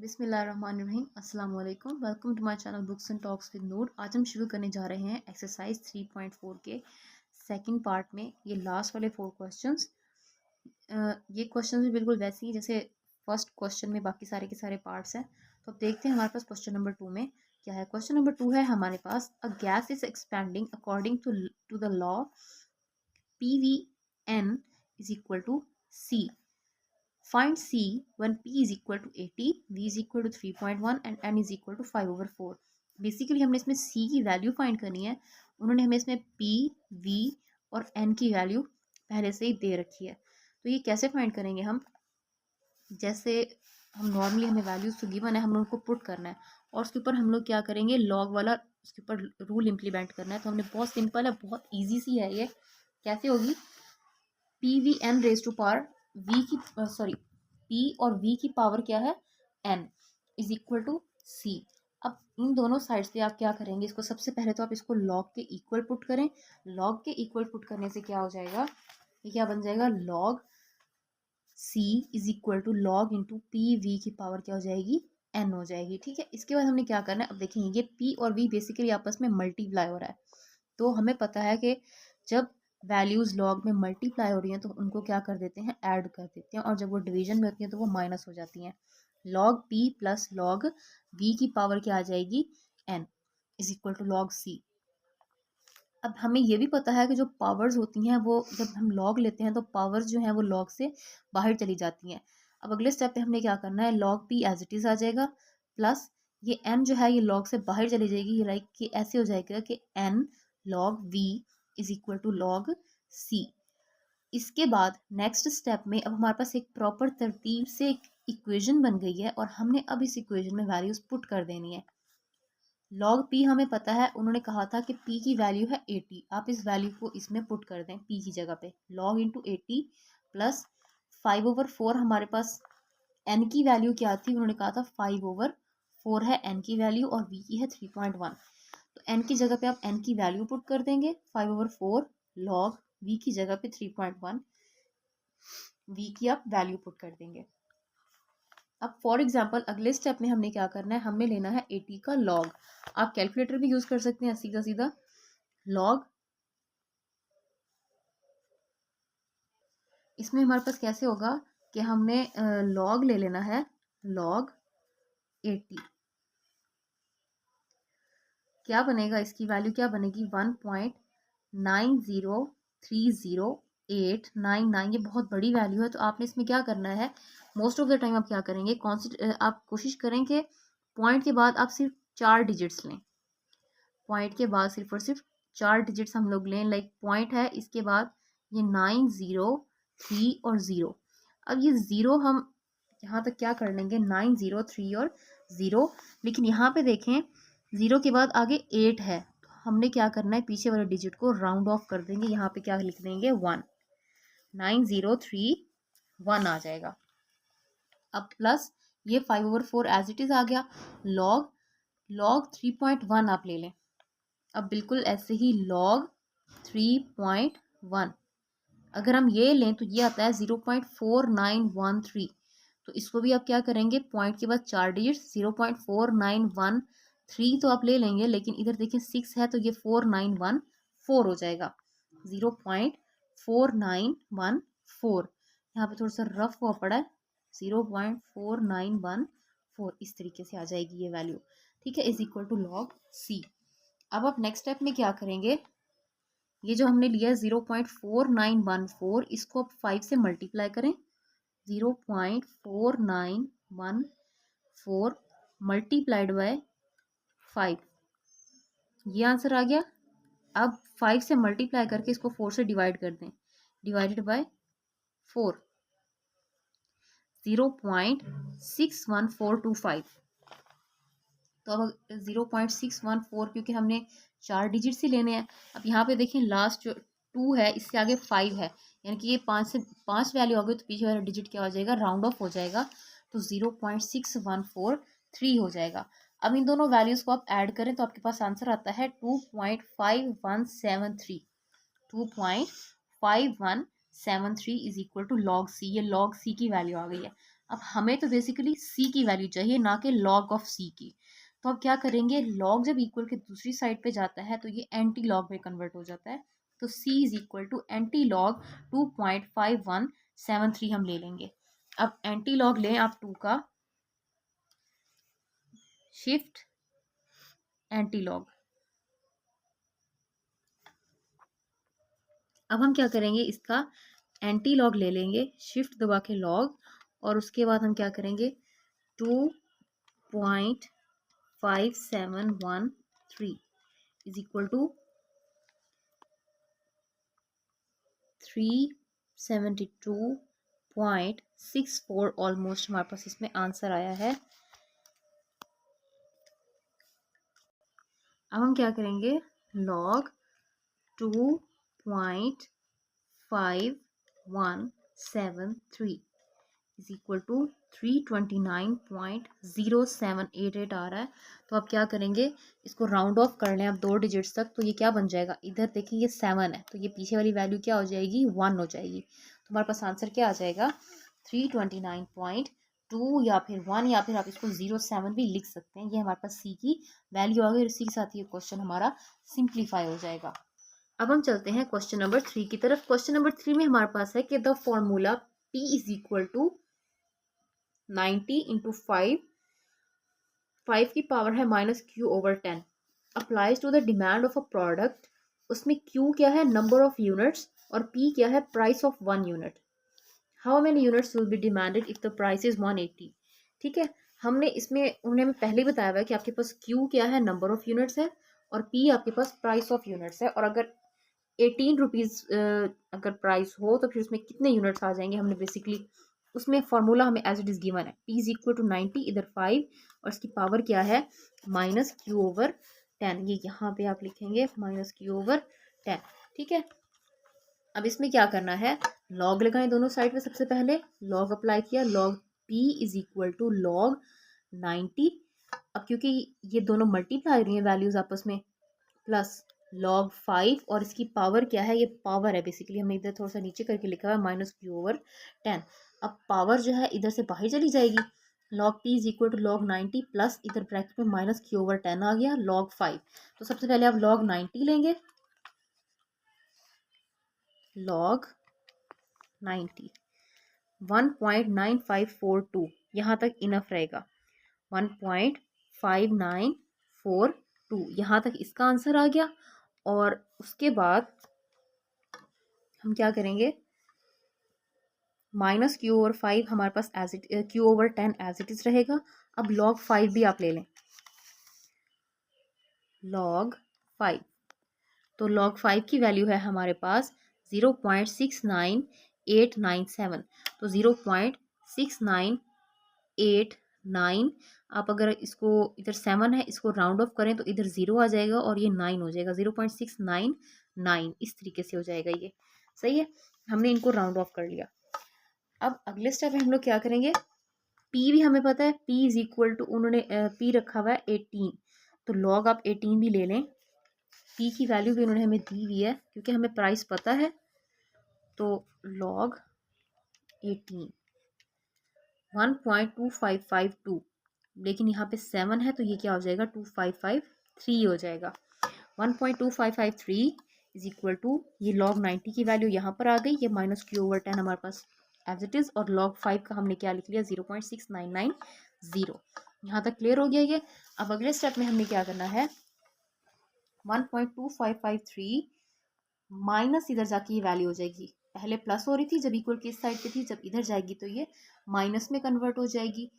बिस्मिल्लाहिर्रहमानिर्रहीम अस्सलाम वालेकुम। Welcome to my channel books and talks with Noor. आज हम शुरू करने जा रहे हैं एक्सरसाइज 3.4 के सेकंड पार्ट में ये लास्ट वाले 4 क्वेश्चंस। ये क्वेश्चंस भी बिल्कुल वैसे ही जैसे फर्स्ट क्वेश्चन में बाकी सारे के सारे पार्ट्स हैं। तो अब देखते हैं हमारे पास क्वेश्चन नंबर 2 में क्या है। क्वेश्चन नंबर 2 है हमारे पास, a gas is expanding according to the law PVN is equal to C. Find C when P is equal to 80, V is equal to 3.1 and N is equal to 5/4. Basically हमने इसमें C की value find करनी है। उन्होंने हमें इसमें P, V और N की वैल्यू पहले से ही दे रखी है। तो ये कैसे फाइंड करेंगे हम, जैसे हम नॉर्मली हमें वैल्यूज तो गिवन है, हम उनको पुट करना है और उसके ऊपर हम लोग क्या करेंगे, लॉग वाला उसके ऊपर रूल इम्प्लीमेंट करना है। तो हमने बहुत सिंपल है, बहुत ईजी सी है ये। कैसे होगी, PVN raise to power V की P और V की पावर क्या है, N is equal to C। अब इन दोनों साइड से आप क्या करेंगे, इसको सबसे पहले तो आप इसको लॉग के इक्वल पुट करें। लॉग के इक्वल पुट करने से क्या हो जाएगा, ये क्या बन जाएगा, log C is equal to log into PV की पावर क्या हो जाएगी, N हो जाएगी। ठीक है, इसके बाद हमने क्या करना है, अब देखेंगे ये P और V बेसिकली आपस में मल्टीप्लाई हो रहा है। तो हमें पता है कि जब वैल्यूज लॉग में मल्टीप्लाई हो रही हैं तो उनको क्या कर देते हैं, ऐड कर देते हैं, और जब वो डिवीजन में होती हैं तो वो माइनस हो जाती हैं। Log P plus log V की पावर क्या आ जाएगी, N is equal to log C। अब हमें ये भी पता है कि जो पावर्स होती हैं वो जब हम लॉग लेते हैं तो पावर्स जो हैं वो लॉग से बाहर चली जाती हैं। अब अगले स्टेप पे हमने क्या करना है, log P as it is आ जाएगा प्लस ये N जो है ये लॉग से बाहर चली जाएगी, लाइक कि ऐसे हो जाएगा कि N log V is equal to log C। इसके बाद नेक्स्ट स्टेप में अब हमारे पास एक प्रॉपर तरतीब से एक इक्वेशन बन गई है और हमने अब इस इक्वेशन में वैल्यूज पुट कर देनी है। लॉग P हमें पता है, उन्होंने कहा था कि P की वैल्यू है 80। आप इस वैल्यू को इसमें पुट कर दें P की जगह पे, लॉग इंटू 80 प्लस 5/4 हमारे पास N की वैल्यू क्या थी, उन्होंने कहा था 5/4 है N की वैल्यू और V की है 3.1। तो N की जगह पे आप N की वैल्यू पुट कर देंगे 5/4 लॉग V की जगह पे 3.1 V की आप वैल्यू पुट कर देंगे। अब फॉर एग्जाम्पल अगले स्टेप में हमने क्या करना है, हमने लेना है 80 का लॉग। आप कैलकुलेटर भी यूज कर सकते हैं, सीधा सीधा लॉग। इसमें हमारे पास कैसे होगा कि हमने लॉग ले लेना है, लॉग 80 क्या बनेगा, इसकी वैल्यू क्या बनेगी 1.9030899। ये बहुत बड़ी वैल्यू है। तो आपने इसमें क्या करना है, मोस्ट ऑफ द टाइम आप क्या करेंगे, आप कोशिश करें कि पॉइंट के बाद आप सिर्फ 4 डिजिट्स लें। पॉइंट के बाद सिर्फ और सिर्फ 4 डिजिट्स हम लोग लें, लाइक पॉइंट है, इसके बाद ये 903 और 0। अब ये 0 हम यहाँ तक क्या कर लेंगे, 903 और 0। लेकिन यहाँ पे देखें 0 के बाद आगे 8 है, तो हमने क्या करना है, पीछे वाले डिजिट को राउंड ऑफ कर देंगे। यहाँ पे क्या लिख देंगे 1, 9031 आ जाएगा। अब प्लस ये 5/4 एज इट इज आ गया। लॉग 3.1 आप ले लें। अब बिल्कुल ऐसे ही लॉग 3.1 अगर हम ये लें तो ये आता है 0.4913। तो इसको भी आप क्या करेंगे, पॉइंट के बाद 4 डिजिट 0.4913 तो आप ले लेंगे, लेकिन इधर देखिए 6 है तो ये 4914 हो जाएगा, 0.4914। यहाँ पे थोड़ा सा रफ हुआ पड़ा है, 0.4914 इस तरीके से आ जाएगी ये वैल्यू। ठीक है, is equal to log C। अब आप नेक्स्ट स्टेप में क्या करेंगे, ये जो हमने लिया है 0.4914, इसको आप 5 से मल्टीप्लाई करें। 0.4914 मल्टीप्लाइड बाय 5, ये आंसर आ गया। अब 5 से मल्टीप्लाई करके इसको 4 से डिवाइड कर दें, डिवाइडेड बाय 4, 0.61425। तो अब 0.614 क्योंकि हमने 4 डिजिट से लेने हैं। अब यहाँ पे देखें लास्ट जो 2 है इससे आगे 5 है, यानी कि ये 5 वैल्यू आ गई, तो पीछे वाला डिजिट क्या हो जाएगा, राउंड ऑफ हो जाएगा, तो 0.6143 हो जाएगा। अब इन दोनों वैल्यूज़ को आप ऐड करें तो आपके पास आंसर आता है 2.5173। 2.5173 is equal to log C। ये लॉग C की वैल्यू आ गई है। अब हमें तो बेसिकली सी की वैल्यू चाहिए, ना कि लॉग ऑफ सी की। तो अब क्या करेंगे, लॉग जब इक्वल के दूसरी साइड पे जाता है तो ये एंटी लॉग में कन्वर्ट हो जाता है। तो c is equal to anti log 2.5173 हम ले लेंगे। अब एंटी लॉग लें आप 2 का, शिफ्ट एंटी लॉग। अब हम क्या करेंगे, इसका एंटी लॉग ले लेंगे, शिफ्ट दबा के लॉग, और उसके बाद हम क्या करेंगे 2.5713 इज इक्वल टू 372.64 ऑलमोस्ट हमारे पास इसमें आंसर आया है। अब हम क्या करेंगे, लॉग 2.5173 इज इक्वल टू 329.0788 आ रहा है। तो अब क्या करेंगे, इसको राउंड ऑफ कर लें अब 2 डिजिट्स तक, तो ये क्या बन जाएगा, इधर देखिए ये 7 है तो ये पीछे वाली वैल्यू क्या हो जाएगी, 1 हो जाएगी। तो हमारे पास आंसर क्या आ जाएगा, 329.2 या फिर 1, या फिर आप इसको 07 भी लिख सकते हैं। ये हमारे पास सी की वैल्यू आ गई, इसी के साथ ये क्वेश्चन हमारा सिंप्लीफाई हो जाएगा। अब हम चलते हैं क्वेश्चन नंबर 3 की तरफ। क्वेश्चन नंबर 3 में हमारे पास है कि the formula P is equal to 90 into 5 की पावर है -Q/10 applies to the demand of a product. उसमें Q क्या है, नंबर ऑफ यूनिट्स, और P क्या है, price of 1 unit. How many units will be demanded if the price is 180। ठीक है, हमने इसमें उन्हें पहले बताया हुआ है कि आपके पास Q क्या है, नंबर ऑफ यूनिट्स है, और P आपके पास प्राइस ऑफ यूनिट्स है। और अगर 18 रुपीज़ अगर प्राइस हो तो फिर उसमें कितने यूनिट्स आ जाएंगे, हमने बेसिकली उसमें फॉर्मूला हमें एज इट इज़ गिवन है, P इज इक्वल टू 90, इधर 5 और इसकी पावर क्या है -Q/10। ये यहाँ पे आप लिखेंगे -Q/10। ठीक है, अब इसमें क्या करना है, लॉग लगाएं दोनों साइड पे। सबसे पहले लॉग अप्लाई किया, log P is equal to log 90। अब क्योंकि ये दोनों मल्टीप्लाई रही हैं वैल्यूज आपस में, प्लस log 5 और इसकी पावर क्या है, ये पावर है बेसिकली, हमने इधर थोड़ा सा नीचे करके लिखा हुआ है -Q/10। अब पावर जो है इधर से बाहर चली जाएगी, log P is equal to log 90 plus इधर ब्रैकेट में -Q/10 आ गया log 5। तो सबसे पहले आप log 90 लेंगे, log 90 1.9542 यहाँ तक इनफ रहेगा, 1.5942 यहाँ तक इसका आंसर आ गया। और उसके बाद हम क्या करेंगे, -Q/5 हमारे पास as it Q/10 as it is रहेगा। अब log 5 भी आप ले लें, log 5, तो log 5 की वैल्यू है हमारे पास 0.69897। तो 0.6989, आप अगर इसको इधर 7 है इसको राउंड ऑफ करें तो इधर 0 आ जाएगा और ये 9 हो जाएगा, 0.699 इस तरीके से हो जाएगा। ये सही है, हमने इनको राउंड ऑफ कर लिया। अब अगले स्टेप में हम लोग क्या करेंगे, P भी हमें पता है, P इज इक्वल टू, उन्होंने P रखा हुआ है 18, तो log आप 18 भी ले लें। P की वैल्यू भी उन्होंने हमें दी हुई है क्योंकि हमें प्राइस पता है, तो log 18 1.2552, लेकिन यहाँ पे 7 है तो ये क्या हो जाएगा 2553 हो जाएगा। 1.2553 इज इक्वल टू, ये log 90 की वैल्यू यहाँ पर आ गई, ये -Q/10 हमारे पास एज इट इज़, और log 5 का हमने क्या लिख लिया 0.6990। यहाँ तक क्लियर हो गया ये। अब अगले स्टेप में हमने क्या करना है, 1.2553 माइनस इधर जाके ये वैल्यू हो जाएगी, पहले प्लस हो रही थी जब इक्वल की इस साइड पे थी, जब इधर जाएगी तो ये माइनस में कन्वर्ट हो जाएगी।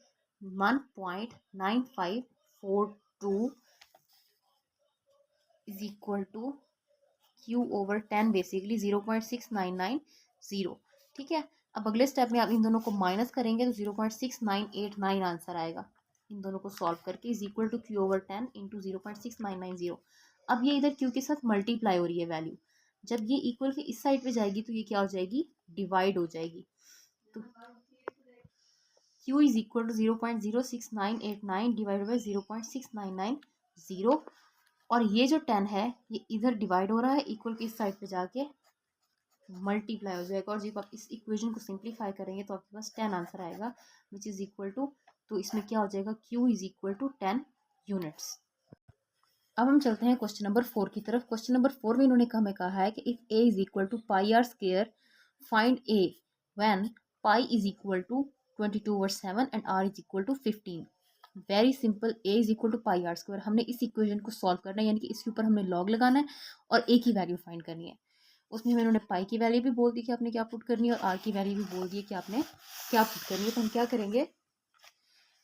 1.9542 is equal to Q/10 basically 0.6990। ठीक है, अब अगले स्टेप में आप इन दोनों को माइनस करेंगे तो 0.6989 आंसर आएगा। इन दोनों को सॉल्व करके is equal to Q/10 into 0.6990। अब ये इधर Q के साथ मल्टीप्लाई हो रही है वैल्यू, जब ये इक्वल के इस साइड पे जाएगी तो ये क्या हो जाएगी, डिवाइड हो जाएगी। तो Q is equal to 0.06989 divide by 0.6990, और ये जो 10 है ये इधर डिवाइड हो रहा है इक्वल की इस साइड पे जाके, मल्टीप्लाई हो जाएगा। और जब आप इस इक्वेशन को सिंप्लीफाई करेंगे तो आपके पास 10 आंसर आएगा, विच इज़ इक्वल टू, तो इसमें क्या हो जाएगा, Q is equal to 10 units. अब हम चलते हैं क्वेश्चन नंबर 4 की तरफ। क्वेश्चन नंबर 4 में इन्होंने हमें कहा है कि if a is equal to pi r square find a when pi is equal to 22/7 and r is equal to 15। Very simple, a is equal to pi r square. हमने इस equation को solve करना है, यानी कि इसके ऊपर हमने लॉग लगाना है और a की वैल्यू फाइंड करनी है। उसमें इन्होंने पाई की वैल्यू भी बोल दी कि आपने क्या पुट करनी है, और r की वैल्यू भी बोल दी है कि आपने क्या पुट करनी है। तो हम क्या करेंगे,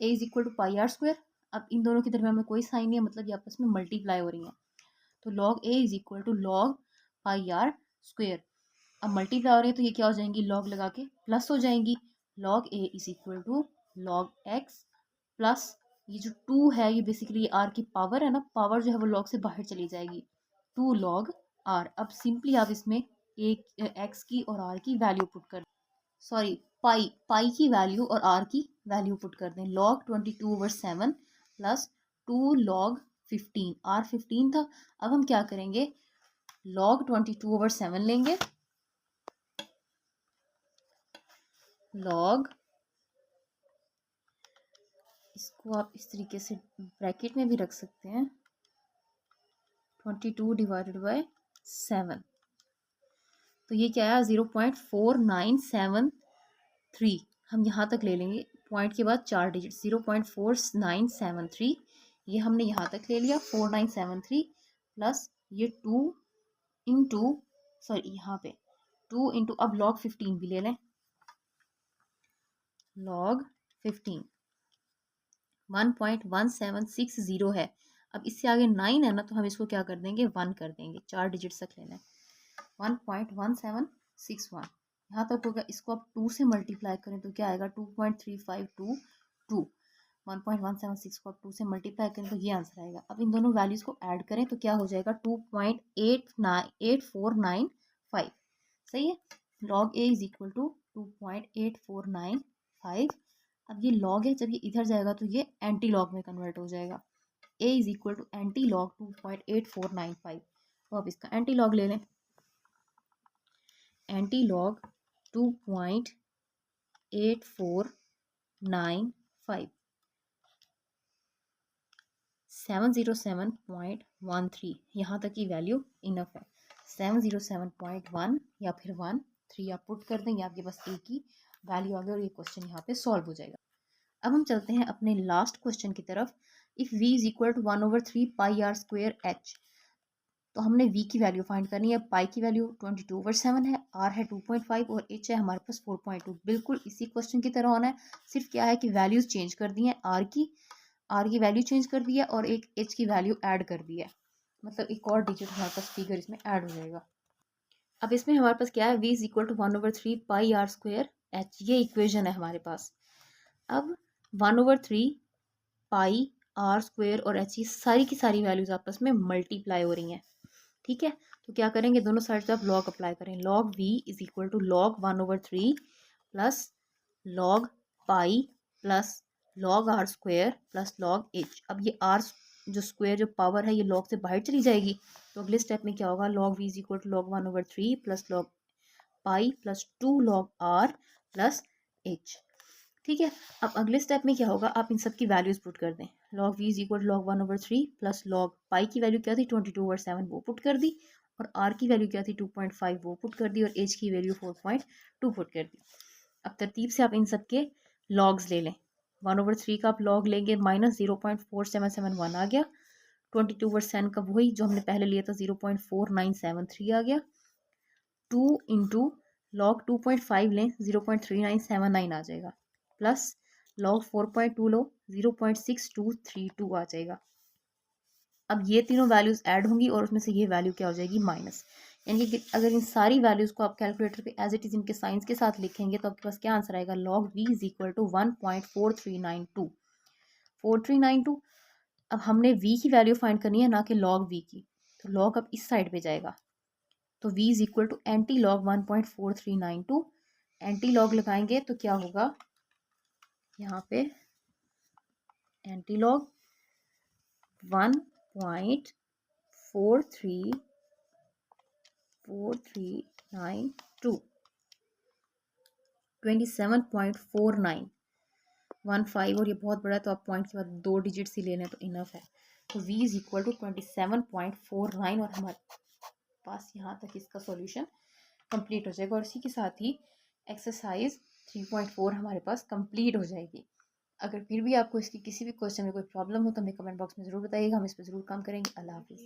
a is equal to pi r square. अब इन दोनों के दरमियान में कोई साइन नहीं है, मतलब ये आपस में मल्टीप्लाई हो रही हैं। तो log a is equal to log pi r square. अब मल्टीप्लाई हो रही है तो ये क्या हो जाएंगी, लॉग लगा के प्लस हो जाएंगी। Log a is equal to log x plus ये जो 2 है, ये बेसिकली आर की पावर है ना, पावर जो है वो लॉग से बाहर चली जाएगी, 2 लॉग आर। अब सिंपली आप इसमें एक्स की और आर की वैल्यू पुट कर, सॉरी पाई की वैल्यू और आर की वैल्यू पुट कर दें। लॉग 22/7 प्लस 2 लॉग 15, आर 15 था। अब हम क्या करेंगे, लॉग 22/7 लेंगे, लॉग, इसको आप इस तरीके से ब्रैकेट में भी रख सकते हैं, 22 डिवाइडेड बाय 7, तो ये क्या आया 0.4973। हम यहाँ तक ले लेंगे, पॉइंट के बाद 4 डिजिट, 0.4973 ये हमने यहाँ तक ले लिया। 4973 प्लस ये 2 इंटू, सॉरी यहाँ पे 2 इंटू, अब लॉग 15 भी ले लें, लॉग 15 1.1760 है। अब इससे आगे 9 है ना, तो हम इसको क्या कर देंगे, 1 कर देंगे, 4 डिजिट तक लेना है। 1.1761 यहाँ तक होगा। इसको आप 2 से मल्टीप्लाई करें तो क्या आएगा, 2.3522। 1.176 को आप 2 से मल्टीप्लाई करें तो ये आंसर आएगा। अब इन दोनों वैल्यूज़ को ऐड करें तो क्या हो जाएगा, 2.8495। सही है। Log a is equal to 2.8495। अब ये लॉग है, जब ये इधर जाएगा तो ये एंटी लॉग में कन्वर्ट हो जाएगा। A is equal to anti log 2.8495। तो आप इसका एंटी लॉग ले लें, एंटी लॉग 2.8495 707.13, यहाँ तक की वैल्यू इनफ है। 707.1 या फिर 13 आप पुट कर दें, या आपके पास ए की वैल्यू आ गई और ये क्वेश्चन यहाँ पे सॉल्व हो जाएगा। अब हम चलते हैं अपने लास्ट क्वेश्चन की तरफ। If v is equal to 1/3 pi r square h, तो हमने v की वैल्यू फाइंड करनी है। पाई की वैल्यू 22/7 है, r है 2.5 और h है हमारे पास 4.2। बिल्कुल इसी क्वेश्चन की तरह होना है, सिर्फ क्या है कि वैल्यूज़ चेंज कर दी हैं, r की वैल्यू चेंज कर दी है और एक h की वैल्यू ऐड कर दी है, मतलब एक और डिजिट हमारे पास फिगर इसमें ऐड हो जाएगा। अब इसमें हमारे पास क्या है, v is equal to 1/3 pi r square h, ये इक्वेशन है हमारे पास। अब 1/3 पाई आर स्क्वायर और एच, सारी की सारी वैल्यूज आपस में मल्टीप्लाई हो रही हैं। ठीक है, तो क्या करेंगे, दोनों साइड से आप लॉग अप्लाई करें। Log v is equal to log 1/3 plus log pi plus log r square plus log h. अब ये आर जो स्क्वायर जो पावर है ये लॉग से बाहर चली जाएगी, तो अगले स्टेप में क्या होगा, log v is equal to log 1/3 plus log pi plus 2 log r plus h. ठीक है, अब अगले स्टेप में क्या होगा, आप इन सब की वैल्यूज पुट कर दें। Log v is equal to log 1/3 plus log pi की वैल्यू क्या थी 22/7, वो पुट कर दी, और r की वैल्यू क्या थी 2.5, वो पुट कर दी, और h की वैल्यू 4.2 पुट कर दी। अब तरतीब से आप इन सब के लॉग्स ले लें। 1/3 का आप लॉग लेंगे, माइनस 0.4771 आ गया। 22% का वही जो हमने पहले लिया था 0.4973 आ गया। 2 इंटू लॉग 2.5 लें, 0.3979 आ जाएगा, प्लस लॉग 4.2 लो, 0.6232 आ जाएगा। अब ये तीनों वैल्यूज ऐड होंगी और उसमें से ये वैल्यू क्या हो जाएगी, माइनस। यानी कि अगर इन सारी वैल्यूज को आप कैलकुलेटर पे एज इट इज इनके साइंस के साथ लिखेंगे तो आपके पास क्या आंसर आएगा, log v is equal to 1.4392। 4392। अब हमने v की वैल्यू फाइंड करनी है, ना कि लॉग v की, तो लॉग अब इस साइड पे जाएगा, तो v is equal to anti log 1.4392। Anti log लगाएंगे तो क्या होगा, यहाँ पे एंटी लॉग 1.4393 टू 27.4915, और ये बहुत बड़ा है तो आप पॉइंट के बाद 2 डिजिट्स ही लेने तो इनफ है। तो v इज इक्वल टू 27.49, और हमारे पास यहाँ तक इसका सॉल्यूशन कंप्लीट हो जाएगा। और इसी के साथ ही एक्सरसाइज 3.4 हमारे पास कंप्लीट हो जाएगी। अगर फिर भी आपको इसकी किसी भी क्वेश्चन में कोई प्रॉब्लम हो तो हमें कमेंट बॉक्स में ज़रूर बताइएगा, हम इस पर ज़रूर काम करेंगे। अल्लाह हाफिज़।